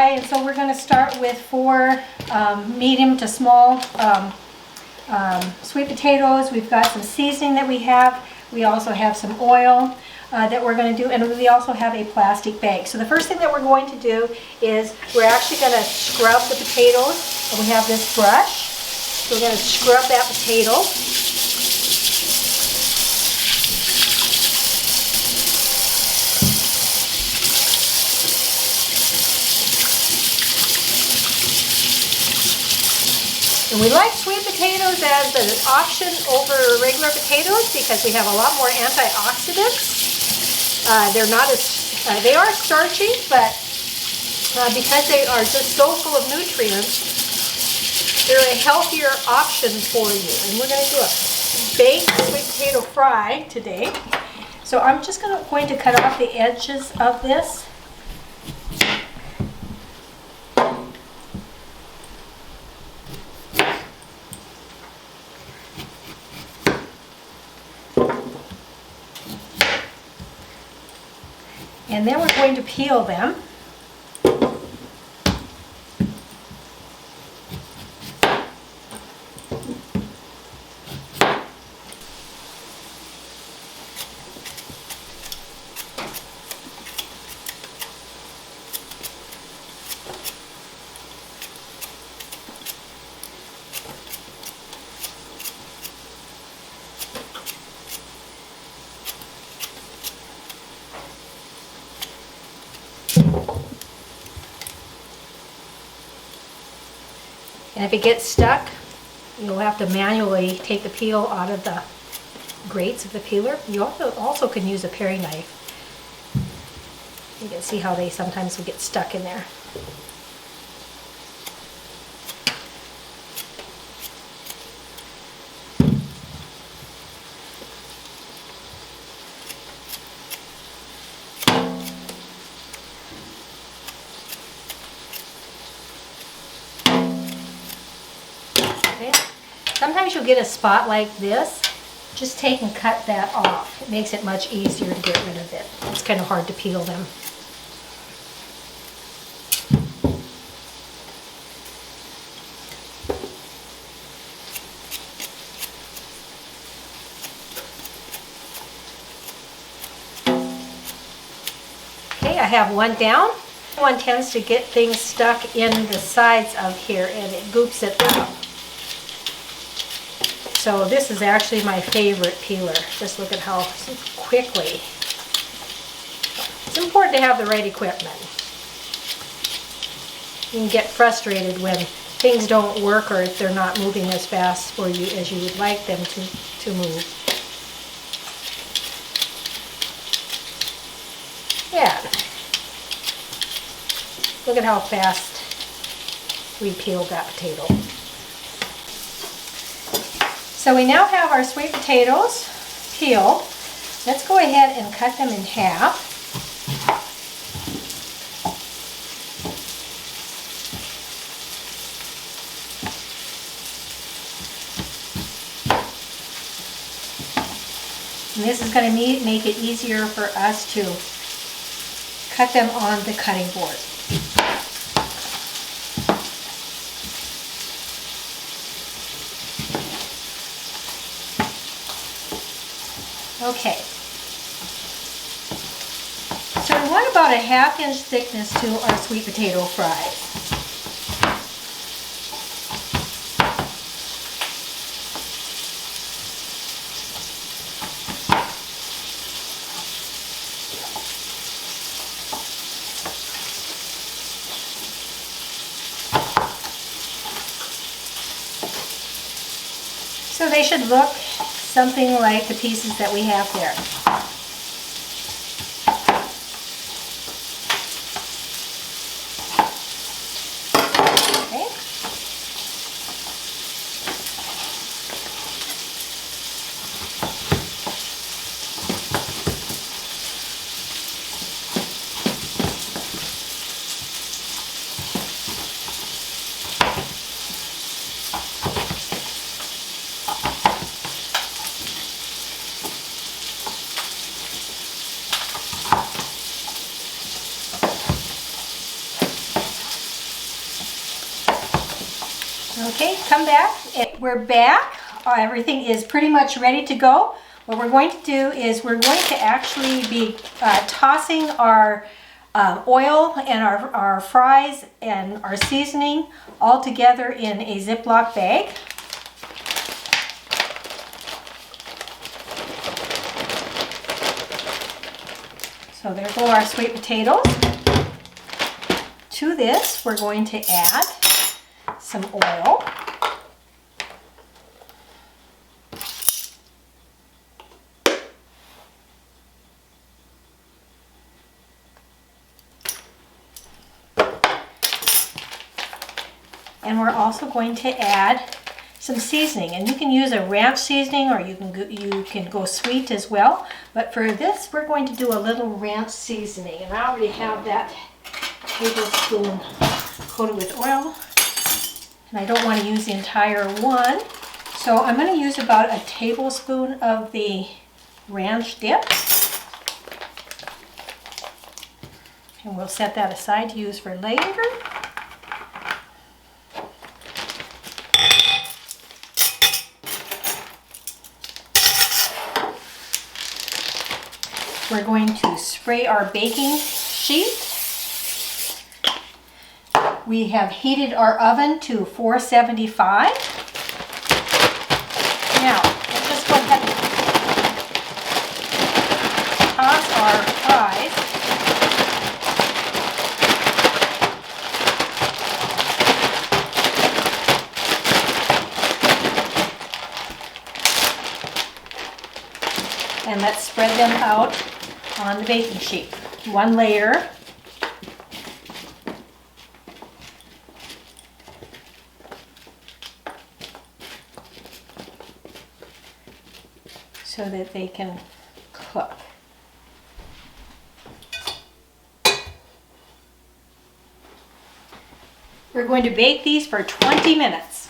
fry, and so we're going to start with 4 medium to small sweet potatoes. We've got some seasoning that we have. We also have some oil that we're going to do, and we also have a plastic bag. So the first thing that we're going to do is we're actually going to scrub the potatoes, and we have this brush. So we're going to scrub that potato. And we like sweet potatoes as an option over regular potatoes because we have a lot more antioxidants. They're not as, they are starchy, but because they are just so full of nutrients, they're a healthier option for you. And we're going to do a baked sweet potato fry today. So I'm just going to cut off the edges of this. And then we're going to peel them. And if it gets stuck, you'll have to manually take the peel out of the grates of the peeler. You also can use a paring knife. You can see how they sometimes will get stuck in there. Sometimes you'll get a spot like this. Just take and cut that off. It makes it much easier to get rid of it. It's kind of hard to peel them. Okay, I have one down. One tends to get things stuck in the sides of here and it goops it up. So this is actually my favorite peeler. Just look at how quickly. It's important to have the right equipment. You can get frustrated when things don't work or if they're not moving as fast for you as you would like them to move. Yeah. Look at how fast we peeled that potato. So we now have our sweet potatoes peeled. Let's go ahead and cut them in half. And this is going to make it easier for us to cut them on the cutting board. Okay, so we want about a 1/2 inch thickness to our sweet potato fries. So they should look something like the pieces that we have there. Okay. Okay, come back. We're back. Everything is pretty much ready to go. What we're going to do is we're going to actually be tossing our oil and our fries and our seasoning all together in a Ziploc bag. So there go our sweet potatoes. To this, we're going to add some oil. And we're also going to add some seasoning, and you can use a ranch seasoning or you can go sweet as well. But for this, we're going to do a little ranch seasoning, and I already have that tablespoon coated with oil, and I don't want to use the entire one. So I'm going to use about a tablespoon of the ranch dip, and we'll set that aside to use for later. We're going to spray our baking sheet. We have heated our oven to 475. Now, let's just go ahead and toss our fries. And let's spread them out on the baking sheet. One layer. So that they can cook. We're going to bake these for 20 minutes.